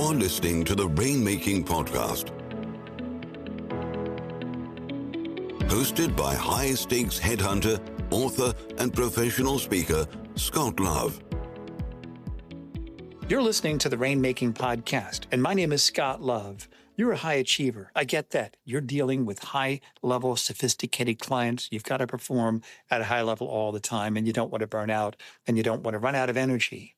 You're listening to the Rainmaking Podcast, hosted by high-stakes headhunter, author, and professional speaker, Scott Love. You're listening to the Rainmaking Podcast, and my name is Scott Love. You're a high achiever. I get that. You're dealing with high-level, sophisticated clients. You've got to perform at a high level all the time, and you don't want to burn out, and you don't want to run out of energy.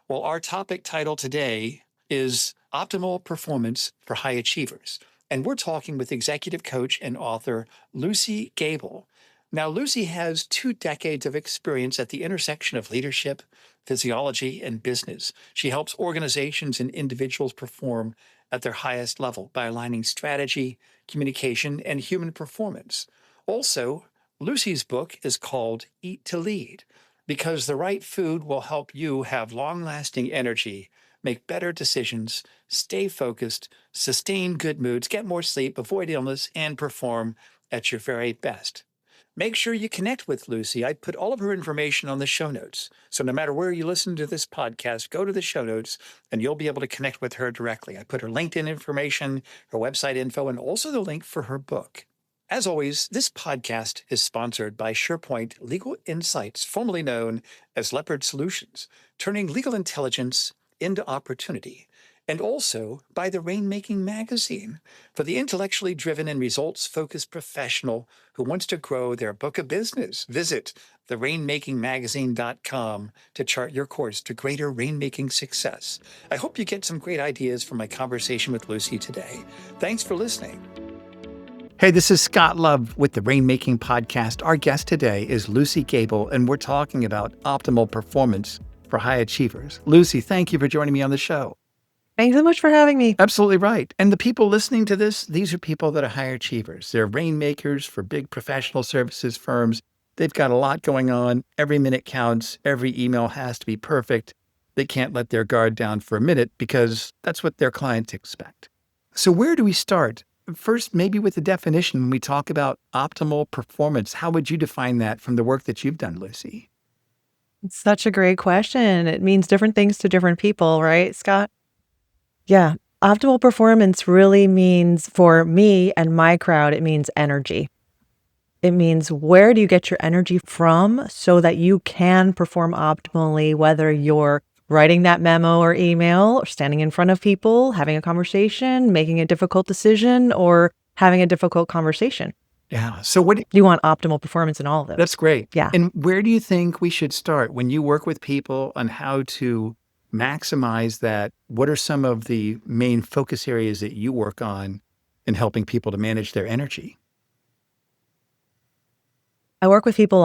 Well, our topic title today is Optimal Performance for High Achievers, and we're talking with executive coach and author Luci Gabel. Now, Luci has 2 decades of experience at the intersection of leadership, physiology, and business. She helps organizations and individuals perform at their highest level by aligning strategy, communication, and human performance. Also, Luci's book is called Eat to Lead, because the right food will help you have long-lasting energy, make better decisions, stay focused, sustain good moods, get more sleep, avoid illness, and perform at your very best. Make sure you connect with Luci. I put all of her information on the show notes. So no matter where you listen to this podcast, go to the show notes and you'll be able to connect with her directly. I put her LinkedIn information, her website info, and also the link for her book. As always, this podcast is sponsored by SharePoint Legal Insights, formerly known as Leopard Solutions, turning legal intelligence into opportunity. And also by the Rainmaking magazine for the intellectually driven and results-focused professional who wants to grow their book of business. Visit therainmakingmagazine.com to chart your course to greater rainmaking success. I hope you get some great ideas from my conversation with Luci today. Thanks for listening. Hey, this is Scott Love with the Rainmaking Podcast. Our guest today is Luci Gabel, and we're talking about optimal performance for high achievers. Luci, thank you for joining me on the show. Thanks so much for having me. Absolutely right. And the people listening to this, these are people that are high achievers. They're rainmakers for big professional services firms. They've got a lot going on. Every minute counts. Every email has to be perfect. They can't let their guard down for a minute because that's what their clients expect. So where do we start? First, maybe with the definition. When we talk about optimal performance, how would you define that from the work that you've done, Luci? It's such a great question. It means different things to different people, right, Scott? Yeah. Optimal performance really means, for me and my crowd, it means energy. It means where do you get your energy from so that you can perform optimally, whether you're writing that memo or email, or standing in front of people, having a conversation, making a difficult decision, or having a difficult conversation. Yeah. So what You want optimal performance in all of those. That's great. Yeah. And where do you think we should start when you work with people on how to maximize that? What are some of the main focus areas that you work on in helping people to manage their energy? I work with people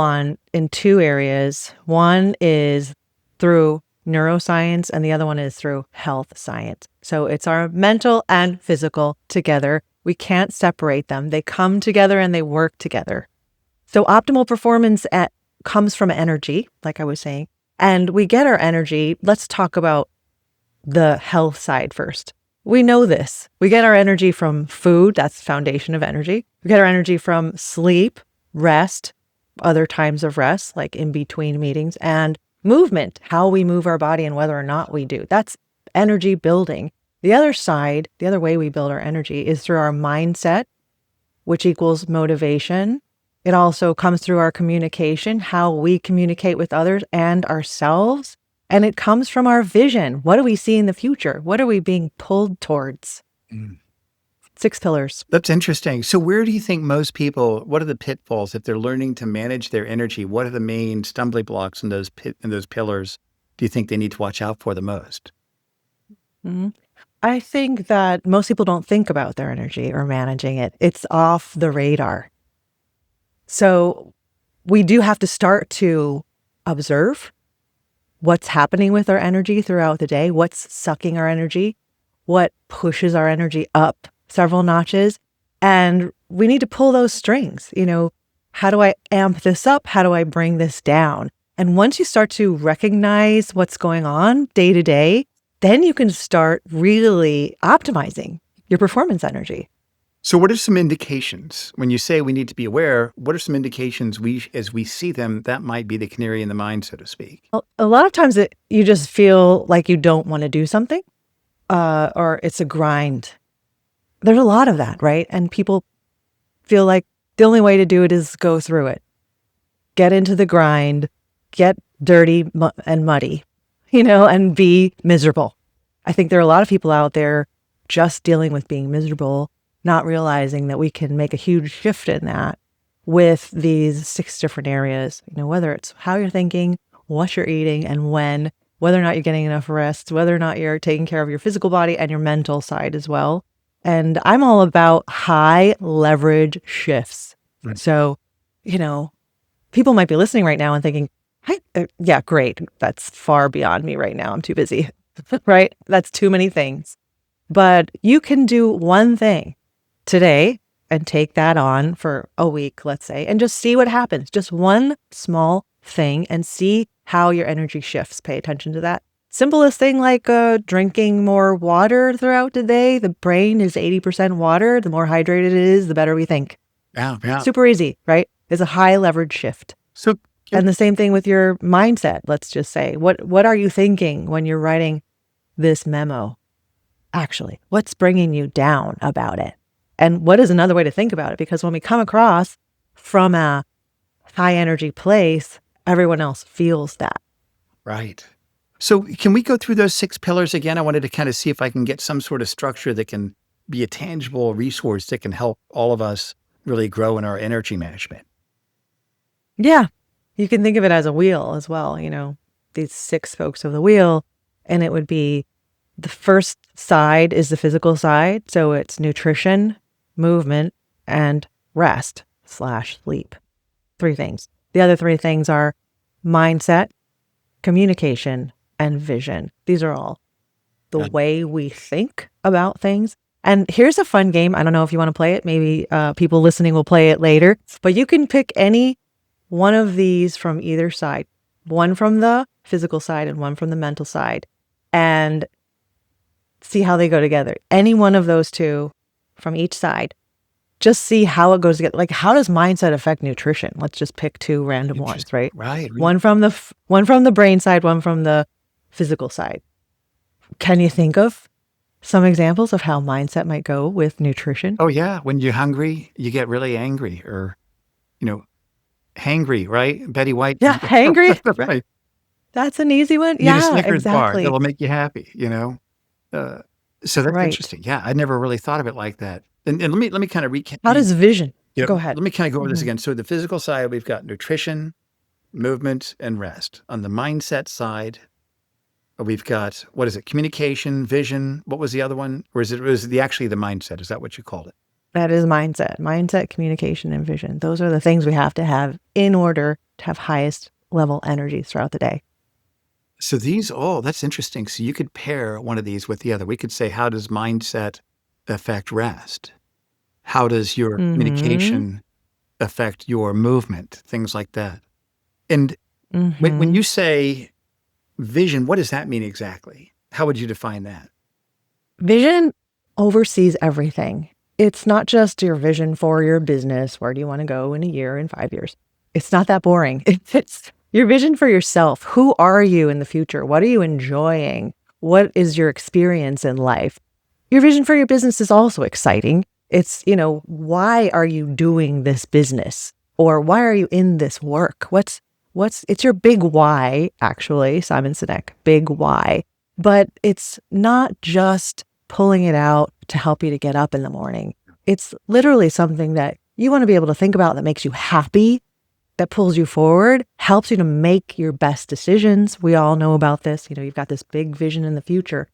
in 2 areas. One is through neuroscience and the other one is through health science. So it's our mental and physical together. We can't separate them. They come together and they work together. So optimal performance comes from energy, like I was saying. And we get our energy. Let's talk about the health side first. We know this. We get our energy from food. That's the foundation of energy. We get our energy from sleep, rest, other times of rest, like in between meetings, and movement, how we move our body and whether or not we do. That's energy building. The other side, the other way we build our energy is through our mindset, which equals motivation. It also comes through our communication, how we communicate with others and ourselves. And it comes from our vision. What do we see in the future? What are we being pulled towards? 6 pillars. That's interesting. So where do you think most people, what are the pitfalls if they're learning to manage their energy? What are the main stumbling blocks in those pillars do you think they need to watch out for the most? Mhm. I think that most people don't think about their energy or managing it. It's off the radar. So we do have to start to observe what's happening with our energy throughout the day, what's sucking our energy, what pushes our energy up several notches. And we need to pull those strings. How do I amp this up? How do I bring this down? And once you start to recognize what's going on day to day, then you can start really optimizing your performance energy. So what are some indications when you say we need to be aware? What are some indications as we see them, that might be the canary in the mine, so to speak? A lot of times you just feel like you don't want to do something. or it's a grind. There's a lot of that, right? And people feel like the only way to do it is go through it. Get into the grind, get dirty and muddy, and be miserable. I think there are a lot of people out there just dealing with being miserable, not realizing that we can make a huge shift in that with these 6 different areas, whether it's how you're thinking, what you're eating, and when, whether or not you're getting enough rest, whether or not you're taking care of your physical body and your mental side as well. And I'm all about high leverage shifts. Right. So, people might be listening right now and thinking, yeah, great. That's far beyond me right now. I'm too busy, right? That's too many things. But you can do one thing today and take that on for a week, let's say, and just see what happens. Just one small thing and see how your energy shifts. Pay attention to that. Simplest thing like drinking more water throughout the day. The brain is 80% water. The more hydrated it is, the better we think. Yeah. Super easy, right? It's a high leverage shift. So, and the same thing with your mindset. Let's just say, what are you thinking when you're writing this memo? Actually, what's bringing you down about it? And what is another way to think about it? Because when we come across from a high energy place, everyone else feels that. right. So can we go through those 6 pillars again? I wanted to kind of see if I can get some sort of structure that can be a tangible resource that can help all of us really grow in our energy management. Yeah. You can think of it as a wheel as well, these 6 spokes of the wheel. And it would be the first side is the physical side. So it's nutrition, movement, and rest/sleep. 3 things. The other 3 things are mindset, communication, and vision. These are all the way we think about things. And here's a fun game. I don't know if you want to play it. Maybe people listening will play it later. But you can pick any one of these from either side. One from the physical side and one from the mental side. And see how they go together. Any one of those 2 from each side. Just see how it goes together. Like, how does mindset affect nutrition? Let's just pick 2 random ones, right? Right. One from the brain side, one from the physical side. Can you think of some examples of how mindset might go with nutrition? Oh, yeah. When you're hungry, you get really angry or, hangry, right? Betty White. Yeah, hangry. Right. That's an easy one. You need a Yeah, Snickers bar. exactly. That'll make you happy, So that's Right. interesting. Yeah, I never really thought of it like that. And let me kind of recap. How does vision? Yeah, Go ahead. Let me kind of go over this Mhm. again. So the physical side, we've got nutrition, movement, and rest. On the mindset side, we've got, what is it? Communication, vision. What was the other one? Or was it actually the mindset? Is that what you called it? That is mindset, communication, and vision. Those are the things we have to have in order to have highest level energy throughout the day. So that's interesting. So you could pair one of these with the other. We could say, how does mindset affect rest? How does your Mm-hmm. communication affect your movement? Things like that. And when Mm-hmm. you say vision, what does that mean exactly? How would you define that? Vision oversees everything. It's not just your vision for your business. Where do you want to go in a year, in 5 years? It's not that boring. It's your vision for yourself. Who are you in the future? What are you enjoying? What is your experience in life? Your vision for your business is also exciting. It's, why are you doing this business? Or why are you in this work? It's your big why, actually, Simon Sinek, big why. But it's not just pulling it out to help you to get up in the morning. It's literally something that you want to be able to think about that makes you happy, that pulls you forward, helps you to make your best decisions. We all know about this. You've got this big vision in the future.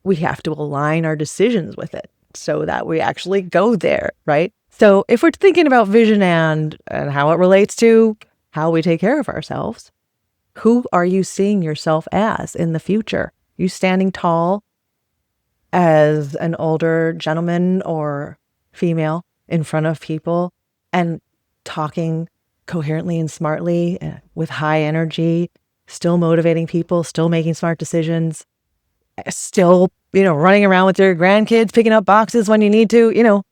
We have to align our decisions with it so that we actually go there, right? So if we're thinking about vision and how it relates to how we take care of ourselves, who are you seeing yourself as in the future? You standing tall as an older gentleman or female in front of people and talking coherently and smartly with high energy, still motivating people, still making smart decisions, still, running around with your grandkids, picking up boxes when you need to,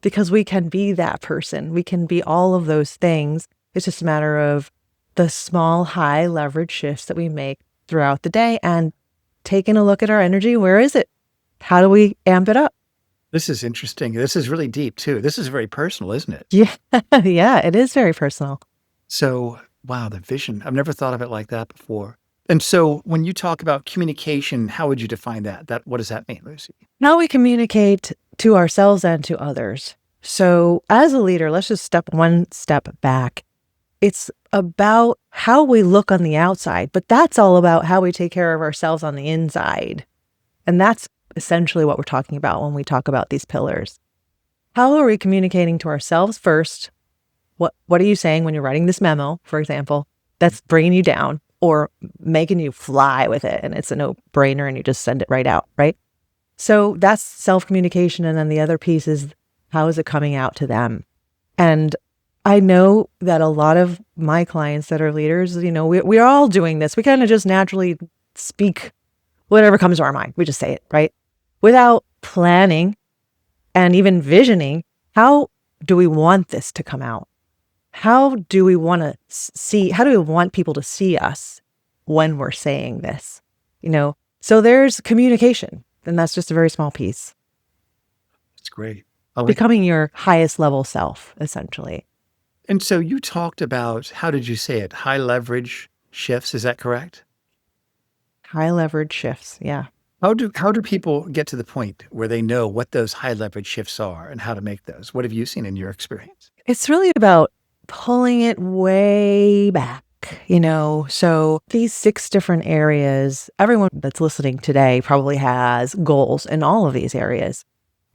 because we can be that person. We can be all of those things. It's just a matter of the small, high leverage shifts that we make throughout the day and taking a look at our energy. Where is it? How do we amp it up? This is interesting. This is really deep too. This is very personal, isn't it? Yeah. Yeah, it is very personal. So, wow, the vision. I've never thought of it like that before. And so when you talk about communication, how would you define that? What does that mean, Luci? How we communicate to ourselves and to others. So as a leader, let's just step one step back. It's about how we look on the outside, but that's all about how we take care of ourselves on the inside. And that's essentially what we're talking about when we talk about these pillars. How are we communicating to ourselves first? What are you saying when you're writing this memo, for example, that's bringing you down or making you fly with it, and it's a no-brainer and you just send it right out, right? So that's self-communication. And then the other piece is, how is it coming out to them? And I know that a lot of my clients that are leaders, we're all doing this. We kind of just naturally speak whatever comes to our mind. We just say it, right? Without planning and even visioning, how do we want this to come out? How do we want people to see us when we're saying this? So there's communication, and that's just a very small piece. That's great. Becoming your highest level self, essentially. And so you talked about, how did you say it? High leverage shifts. Is that correct? High leverage shifts. Yeah. How do people get to the point where they know what those high leverage shifts are and how to make those? What have you seen in your experience? It's really about pulling it way back, So these 6 different areas, everyone that's listening today probably has goals in all of these areas.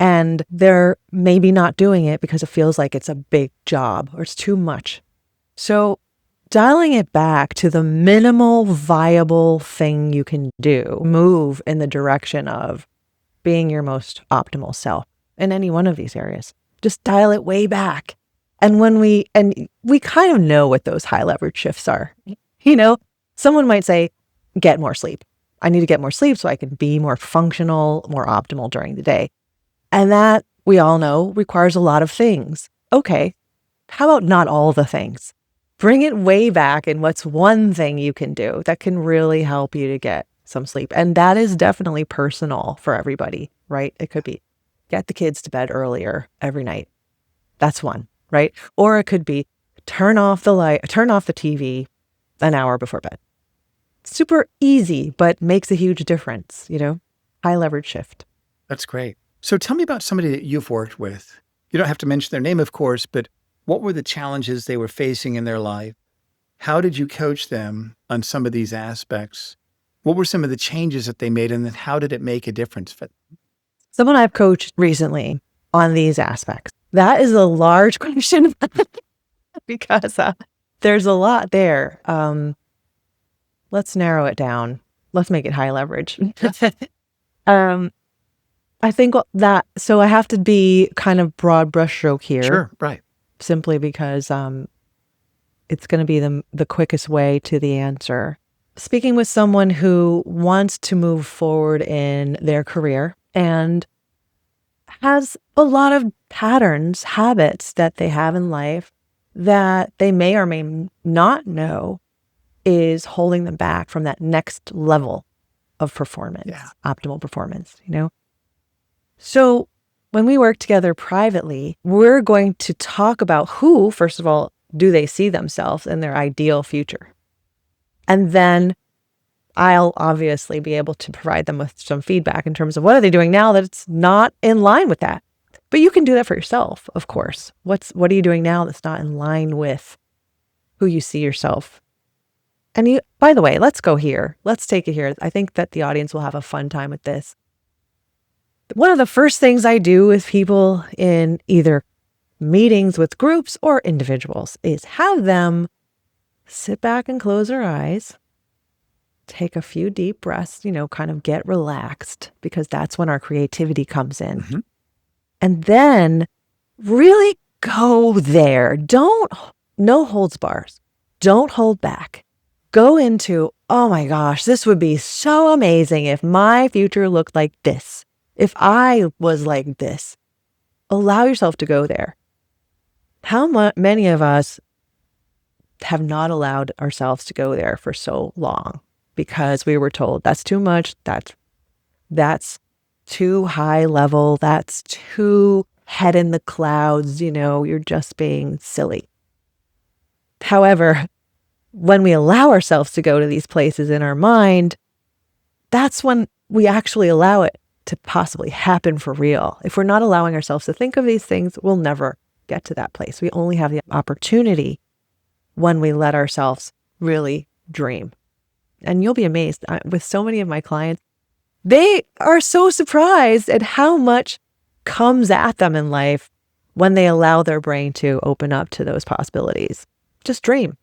And they're maybe not doing it because it feels like it's a big job or it's too much. So dialing it back to the minimal viable thing you can do, move in the direction of being your most optimal self in any one of these areas. Just dial it way back. And we kind of know what those high leverage shifts are. Someone might say, get more sleep. I need to get more sleep so I can be more functional, more optimal during the day. And that, we all know, requires a lot of things. Okay, how about not all the things? Bring it way back in what's one thing you can do that can really help you to get some sleep. And that is definitely personal for everybody, right? It could be get the kids to bed earlier every night. That's one, right? Or it could be turn off the TV an hour before bed. Super easy, but makes a huge difference, high leverage shift. That's great. So tell me about somebody that you've worked with. You don't have to mention their name, of course, but what were the challenges they were facing in their life? How did you coach them on some of these aspects? What were some of the changes that they made, and then how did it make a difference for them? Someone I've coached recently on these aspects. That is a large question because there's a lot there. Let's narrow it down. Let's make it high leverage. I think so I have to be kind of broad brushstroke here. Sure, right. Simply because it's going to be the quickest way to the answer. Speaking with someone who wants to move forward in their career and has a lot of patterns, habits that they have in life that they may or may not know is holding them back from that next level of performance, optimal performance, So when we work together privately, we're going to talk about who, first of all, do they see themselves in their ideal future? And then I'll obviously be able to provide them with some feedback in terms of what are they doing now that's not in line with that. But you can do that for yourself, of course. What are you doing now that's not in line with who you see yourself? And by the way, let's go here. Let's take it here. I think that the audience will have a fun time with this. One of the first things I do with people in either meetings with groups or individuals is have them sit back and close their eyes, take a few deep breaths, kind of get relaxed, because that's when our creativity comes in. Mm-hmm. And then really go there. No holds bars. Don't hold back. Go into, oh my gosh, this would be so amazing if my future looked like this. If I was like this. Allow yourself to go there. How many of us have not allowed ourselves to go there for so long because we were told that's too much, that's too high level. That's too head in the clouds. You're just being silly. However, when we allow ourselves to go to these places in our mind, that's when we actually allow it to possibly happen for real. If we're not allowing ourselves to think of these things, we'll never get to that place. We only have the opportunity when we let ourselves really dream. And you'll be amazed with so many of my clients, they are so surprised at how much comes at them in life when they allow their brain to open up to those possibilities. Just dream.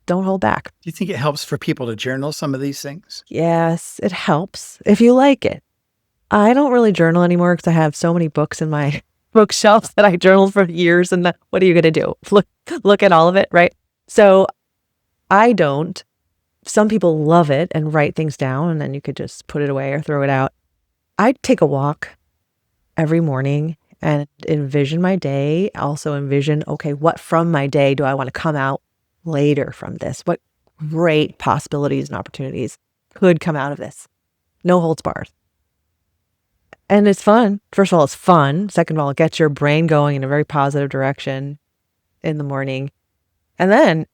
Don't hold back. Do you think it helps for people to journal some of these things? Yes, it helps if you like it. I don't really journal anymore because I have so many books in my bookshelves that I journaled for years. And what are you going to do? Look at all of it, right? So I don't. Some people love it and write things down, and then you could just put it away or throw it out. I take a walk every morning and envision my day. Also envision, okay, what from my day do I want to come out later from this? What great possibilities and opportunities could come out of this? No holds barred. And it's fun. First of all, it's fun. Second of all, it gets your brain going in a very positive direction in the morning. And then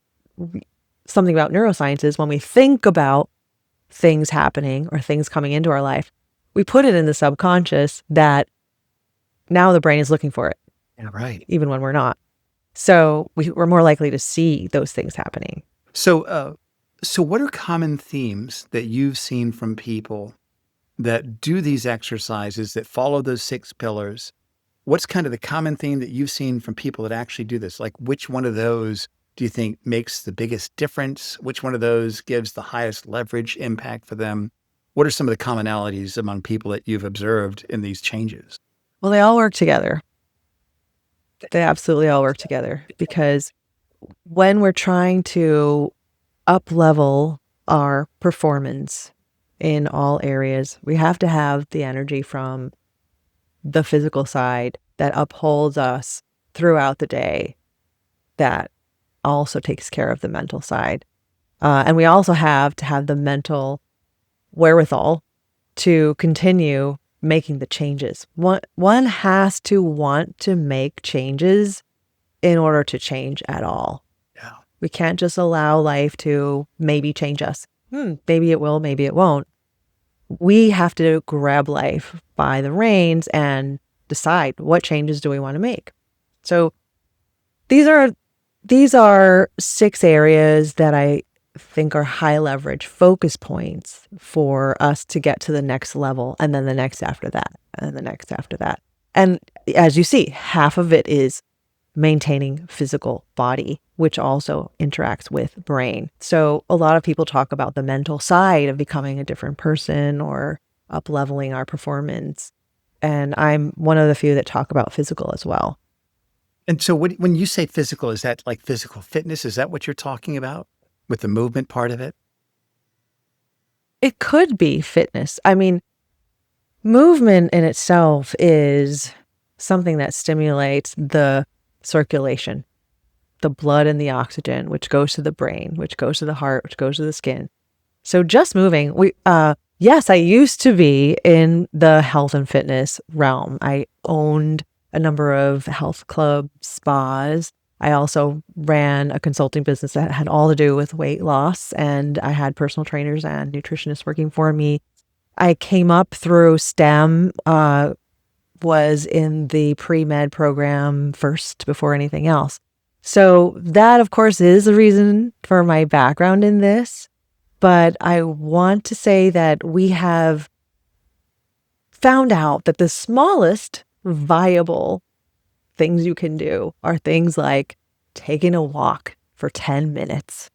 something about neuroscience is when we think about things happening or things coming into our life, we put it in the subconscious that now the brain is looking for it. Yeah, right. Even when we're not. So we're more likely to see those things happening. So what are common themes that you've seen from people that do these exercises, that follow those 6 pillars? What's kind of the common theme that you've seen from people that actually do this? Like, which one of those do you think makes the biggest difference? Which one of those gives the highest leverage impact for them? What are some of the commonalities among people that you've observed in these changes? Well, they all work together. They absolutely all work together, because when we're trying to up-level our performance in all areas, we have to have the energy from the physical side that upholds us throughout the day, that also takes care of the mental side. And we also have to have the mental wherewithal to continue making the changes. One has to want to make changes in order to change at all. Yeah. We can't just allow life to maybe change us. Maybe it will, maybe it won't. We have to grab life by the reins and decide what changes do we want to make. So these are 6 areas that I think are high leverage focus points for us to get to the next level, and then the next after that, and the next after that. And as you see, half of it is maintaining physical body, which also interacts with brain. So a lot of people talk about the mental side of becoming a different person or up-leveling our performance. And I'm one of the few that talk about physical as well. And so when you say physical, is that like physical fitness? Is that what you're talking about with the movement part of it? It could be fitness. I mean, movement in itself is something that stimulates the circulation, the blood and the oxygen, which goes to the brain, which goes to the heart, which goes to the skin. So just moving, yes, I used to be in the health and fitness realm. I owned a number of health clubs, spas. I also ran a consulting business that had all to do with weight loss, and I had personal trainers and nutritionists working for me. I came up through STEM, was in the pre-med program first before anything else. So that, of course, is the reason for my background in this. But I want to say that we have found out that the smallest viable things you can do are things like taking a walk for 10 minutes.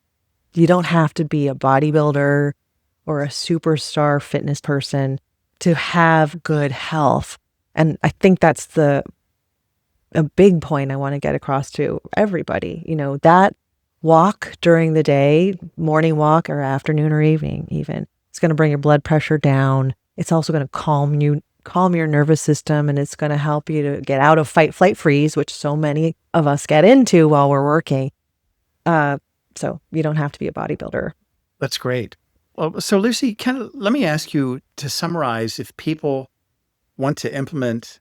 You don't have to be a bodybuilder or a superstar fitness person to have good health. And I think that's a big point I want to get across to everybody. That walk during the day, morning walk or afternoon or evening even, it's going to bring your blood pressure down. It's also going to calm your nervous system, and it's going to help you to get out of fight, flight, freeze, which so many of us get into while we're working. So you don't have to be a bodybuilder. That's great. Well, so Luci, let me ask you to summarize, if people want to implement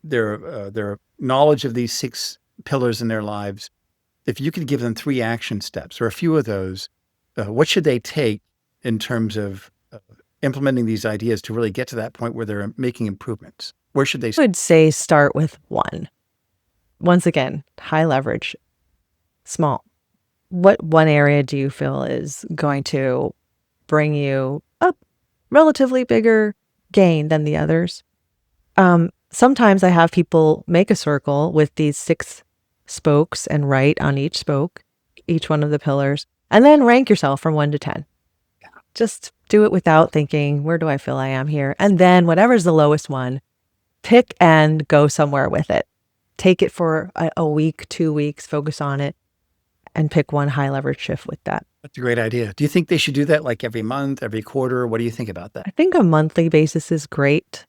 their knowledge of these 6 pillars in their lives, if you could give them 3 action steps or a few of those, what should they take in terms of implementing these ideas to really get to that point where they're making improvements? Where should they I would say start with 1. Once again, high leverage, small. What one area do you feel is going to bring you a relatively bigger gain than the others? Sometimes I have people make a circle with these 6 spokes and write on each spoke, each one of the pillars, and then rank yourself from 1 to 10. Just do it without thinking, where do I feel I am here? And then whatever's the lowest one, pick and go somewhere with it. Take it for a week, 2 weeks, focus on it, and pick one high leverage shift with that. That's a great idea. Do you think they should do that like every month, every quarter? What do you think about that? I think a monthly basis is great.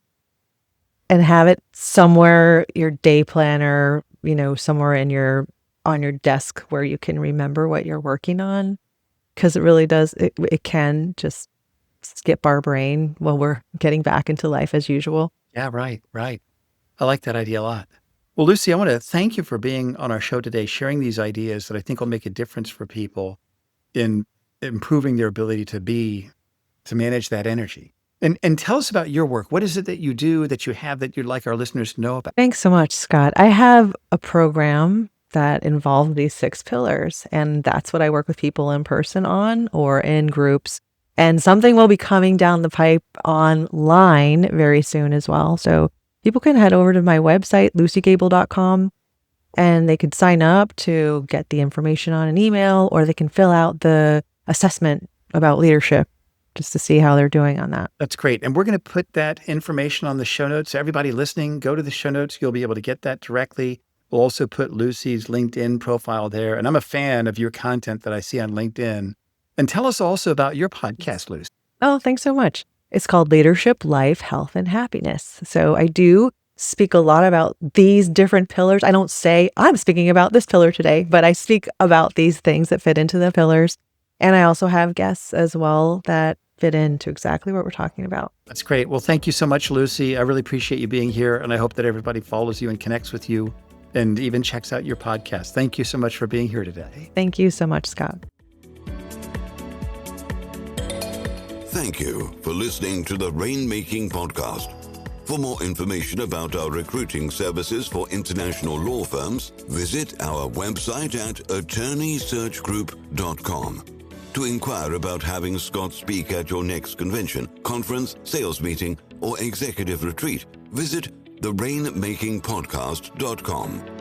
And have it somewhere, your day planner, somewhere on your desk where you can remember what you're working on. Because it really does, it can just skip our brain while we're getting back into life as usual. Yeah, right. I like that idea a lot. Well, Luci, I want to thank you for being on our show today, sharing these ideas that I think will make a difference for people in improving their ability to manage that energy. And tell us about your work. What is it that you do, that you have, that you'd like our listeners to know about? Thanks so much, Scott. I have a program that involves these 6 pillars, and that's what I work with people in person on or in groups. And something will be coming down the pipe online very soon as well. So people can head over to my website, lucigabel.com, and they could sign up to get the information on an email, or they can fill out the assessment about leadership just to see how they're doing on that. That's great. And we're going to put that information on the show notes. So everybody listening, go to the show notes. You'll be able to get that directly. We'll also put Luci's LinkedIn profile there. And I'm a fan of your content that I see on LinkedIn. And tell us also about your podcast, Luci. Oh, thanks so much. It's called Leadership, Life, Health, and Happiness. So I do speak a lot about these different pillars. I don't say I'm speaking about this pillar today, but I speak about these things that fit into the pillars. And I also have guests as well that fit into exactly what we're talking about. That's great. Well, thank you so much, Luci. I really appreciate you being here. And I hope that everybody follows you and connects with you and even checks out your podcast. Thank you so much for being here today. Thank you so much, Scott. Thank you for listening to the Rainmaking Podcast. For more information about our recruiting services for international law firms, visit our website at attorneysearchgroup.com. To inquire about having Scott speak at your next convention, conference, sales meeting, or executive retreat, visit therainmakingpodcast.com.